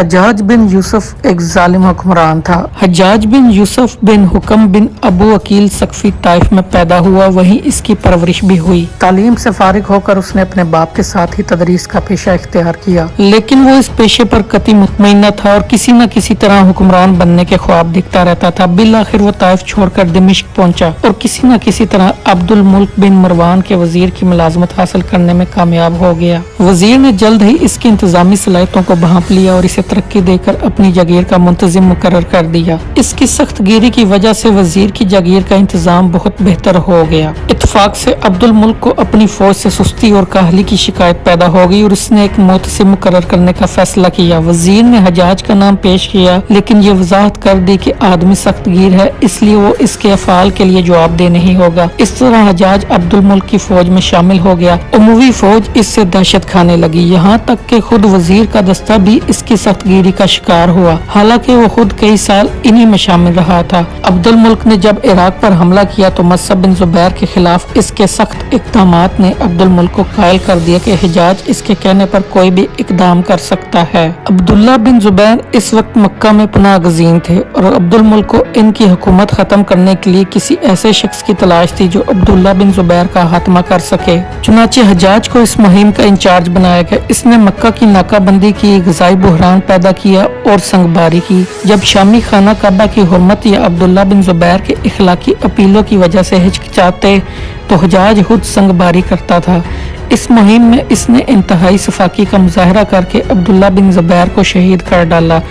हज्जाज बिन यूसुफ एक जालिम हुक्मरान था। हज्जाज बिन यूसुफ बिन हुकम बिन अबू अकील सकफी ताइफ में पैदा हुआ, वहीं इसकी परवरिश भी हुई। तालीम से फारिग होकर उसने अपने बाप के साथ ही तदरीस का पेशा इख्तियार किया, लेकिन वो इस पेशे पर कतई मुतमईन न था और किसी न किसी तरह हुक्मरान बनने के ख्वाब देखता रहता था। बिल आखिर वो ताइफ छोड़कर दिमिश्क पहुंचा और किसी न किसी तरह अब्दुल मुल्क बिन मरवान के वजीर की मुलाजमत हासिल करने में कामयाब हो गया। वजीर ने जल्द ही इसकी इंतजामी सलाहियतों को भांप लिया और इसे तरक्की देकर अपनी जागीर का मुंतजिम मुकर्रर कर दिया। इसकी सख्त गिरी की वजह से वजीर की जागीर का इंतजाम बहुत बेहतर हो गया। इत्तफाक से अब्दुल मुल्क को अपनी फौज से सुस्ती और काहली की शिकायत पैदा हो गई और उसने एक मुंतजिम मुकर्रर करने का फैसला किया। वजीर ने हज्जाज का नाम पेश किया, लेकिन ये वजाहत कर दी कि आदमी सख्त गिर है, इसलिए वो इसके अफाल के लिए जवाबदेह नहीं होगा। इस तरह हज्जाज अब्दुल मुल्क की फौज में शामिल हो गया। उमवी फौज इससे दहशत खाने लगी, यहाँ तक कि खुद वजीर का दस्ता भी इसकी सख्तगिरी का शिकार हुआ। हालांकि वो खुद कई साल इन्हीं में शामिल रहा था। अब्दुल मुल्क ने जब इराक पर हमला किया तो मसअब बिन जुबैर के खिलाफ इसके सख्त इक़दामात ने अब्दुल मुल्क को कायल कर दिया कि हिजाज इसके कहने पर कोई भी इक़दाम कर सकता है। अब्दुल्ला बिन जुबैर इस वक्त मक्का में पनाह गज़ीन थे और अब्दुल मुल्क को इनकी हुकूमत खत्म करने के लिए किसी ऐसे शख्स की तलाश थी जो अब्दुल्ला बिन जुबैर का खात्मा कर सके। चुनाचे हज्जाज को इस मुहिम का इंचार्ज बनाया गया। इसने मक्का की नाकाबंदी की, ग़िज़ाई बुहरान पैदा किया और संगबारी की। जब शामी खाना काबा की हुर्मत या अब्दुल्ला बिन जुबैर के इखलाकी अपीलों की वजह से हिचकिचाते तो हज्जाज खुद संगबारी करता था। इस मुहिम में इसने इंतहाई सफाकी का मुजाहरा करके अब्दुल्ला बिन जुबैर को शहीद कर डाला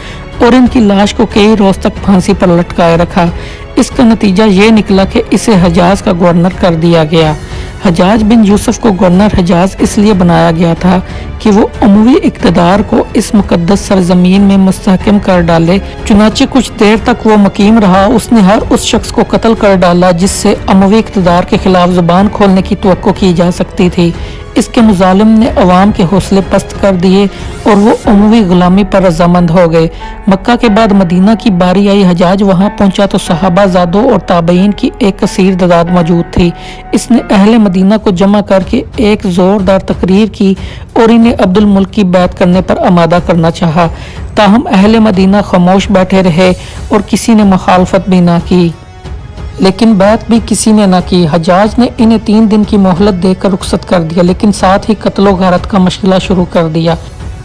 और इनकी लाश को कई रोज तक फांसी पर लटकाए रखा। इसका नतीजा ये निकला कि इसे हज्जाज का गवर्नर कर दिया गया। हज्जाज बिन यूसुफ को गवर्नर हज्जाज इसलिए बनाया गया था कि वो उमवी इक़्तिदार को इस मुक़द्दस सरजमीन में मुस्तहकम कर डाले। चुनाचे कुछ देर तक वो मकीम रहा। उसने हर उस शख्स को कत्ल कर डाला जिससे उमवी इक़्तिदार के खिलाफ ज़ुबान खोलने की तवक्को की जा सकती थी। इसके मुजालिम ने अवाम के हौसले पस्त कर दिए और वो उमवी गुलामी पर रजामंद हो गए। मक्का के बाद मदीना की बारी आई। हज्जाज वहाँ पहुंचा तो सहाबा ज़ादों और ताबईन की एक कसीर तादाद मौजूद थी। इसने अहले मदीना को जमा करके एक ज़ोरदार तकरीर की और इन्हें अब्दुल मुल्क की बैत करने पर आमादा करना चाहा। ताहम अहले मदीना खामोश बैठे रहे और किसी ने मुखालफत भी ना की, लेकिन बैत भी किसी ने न की। हज्जाज ने इन्हें 3 दिन की मोहलत देकर रुखसत कर दिया, लेकिन साथ ही कत्लो गारत का मशगला शुरू कर दिया।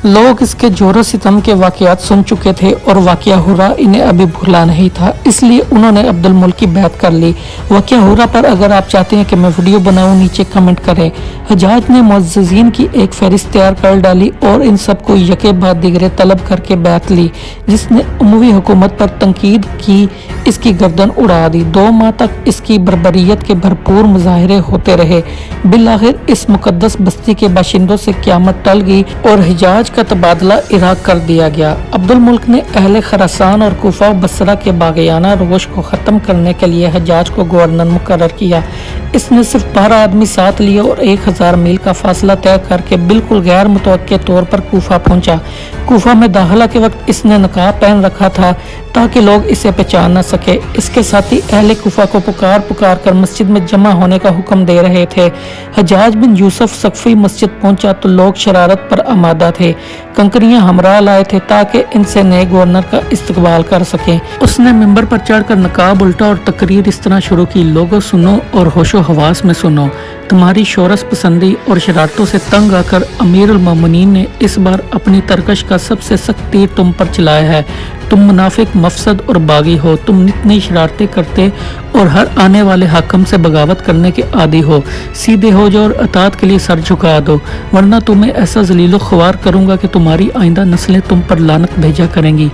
लोग इसके जोर सितम के वाक़यात सुन चुके थे और वाक़या हुरा इन्हें अभी भूला नहीं था, इसलिए उन्होंने अब्दुल मुल्क की बैत कर ली। वाक़या हुरा पर अगर आप चाहते हैं कि मैं वीडियो बनाऊं, नीचे कमेंट करें। हज्जाज ने मुअज़्ज़िज़ीन की एक फहरिस्त तैयार कर डाली और इन सबको यके बाद दिगरे तलब करके बैत ली, जिसने उमवी हुकूमत पर तनकीद की इसकी गर्दन उड़ा दी। 2 माह तक इसकी बर्बरियत के भरपूर मुजाहरे होते रहे। बिलाखिर इस मुकद्दस बस्ती के बाशिंदों से क़यामत टल गई और हिजाज का तबादला इराक कर दिया गया। अब्दुल मुल्क ने अहले खरासान और कुफा और बसरा के बागियाना रोश को ख़त्म करने के लिए हज्जाज को गवर्नर मुकर्रर किया। इसने सिर्फ 12 आदमी साथ लिए और 1000 मील का फासला तय करके बिल्कुल गैर मुतवक्के तौर पर कूफा पहुंचा। कूफा में दाखिला के वक्त इसने नकाब पहन रखा था ताकि लोग इसे पहचान न सके। इसके साथ ही अहले कूफा को पुकार कर मस्जिद में जमा होने का हुक्म दे रहे थे। हज्जाज बिन यूसुफ सकफी मस्जिद पहुंचा तो लोग शरारत पर आमादा थे। कंकरियां हमरा लाए थे ताकि इनसे नए गवर्नर का इस्तकबाल कर सकें। उसने मिंबर पर चढ़कर नकाब उल्टा और तकरीर इस तरह शुरू की, लोगों सुनो और होशो हवास में सुनो। तुम्हारी शोरस पसंदी और शरारतों से तंग आकर अमीरुल मोमिनीन ने इस बार अपनी तरकश का सबसे सख्त तीर तुम पर चलाया है। तुम मुनाफिक, मफसद और बागी हो। तुम नित नई शरारतें करते और हर आने वाले हाकम से बगावत करने के आदी हो। सीधे हो जाओ और अतात के लिए सर झुका दो, वरना तुम्हें ऐसा जलीलो ख्वार करूंगा कि तुम्हारी आइंदा नस्लें तुम पर लानत भेजा करेंगी।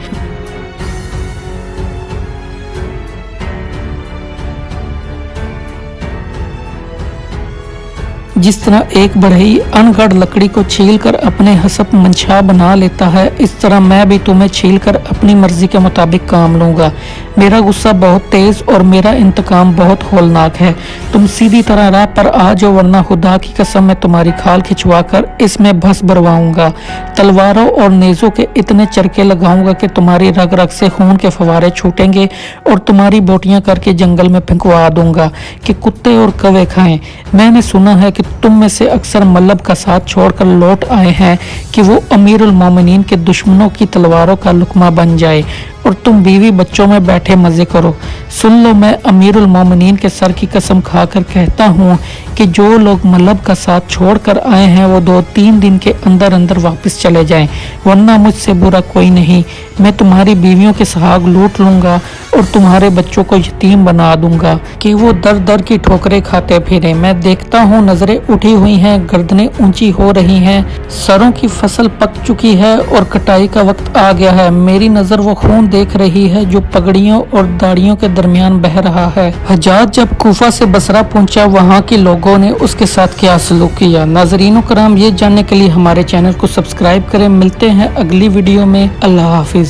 जिस तरह एक बढ़ई अनगढ़ लकड़ी को छील कर अपने हसब मंशा बना लेता है, इस तरह मैं भी तुम्हें छील कर अपनी मर्जी के मुताबिक काम लूँगा। मेरा गुस्सा बहुत तेज और मेरा इंतकाम बहुत होलनाक है। तुम सीधी तरह राह पर आ जाओ, वरना खुदा की कसम मैं तुम्हारी खाल खिंचवा कर इसमें भस भरवाऊंगा। तलवारों और नेज़ों के इतने चरके लगाऊंगा कि तुम्हारी रग रग से खून के फवारे छूटेंगे और तुम्हारी बोटियां करके जंगल में फेंकवा दूंगा कि कुत्ते और कौवे खाएं। मैंने सुना है कि तुम में से अक्सर मल्लब का साथ छोड़कर लौट आए हैं कि वो अमीरुल मोमिनीन के दुश्मनों की तलवारों का लुकमा बन जाए और तुम बीवी बच्चों में बैठे मजे करो। सुन लो, मैं अमीरुल मोमिनीन के सर की कसम खाकर कहता हूँ कि जो लोग मल्लब का साथ छोड़कर आए हैं वो 2-3 दिन के अंदर अंदर वापस चले जाएं, वरना मुझसे बुरा कोई नहीं। मैं तुम्हारी बीवियों के सुहाग लूट लूंगा और तुम्हारे बच्चों को यतीम बना दूंगा कि वो दर दर की ठोकरें खाते फिरे। मैं देखता हूँ नजरें उठी हुई हैं, गर्दनें ऊंची हो रही हैं, सरों की फसल पक चुकी है और कटाई का वक्त आ गया है। मेरी नजर वो खून देख रही है जो पगड़ियों और दाढ़ियों के दरमियान बह रहा है। हज्जाज जब कूफा से बसरा पहुंचा, वहां के लोगों ने उसके साथ क्या सलूक किया। नाजरीन कराम, ये जानने के लिए हमारे चैनल को सब्सक्राइब करें। मिलते हैं अगली वीडियो में। अल्लाह हाफिज।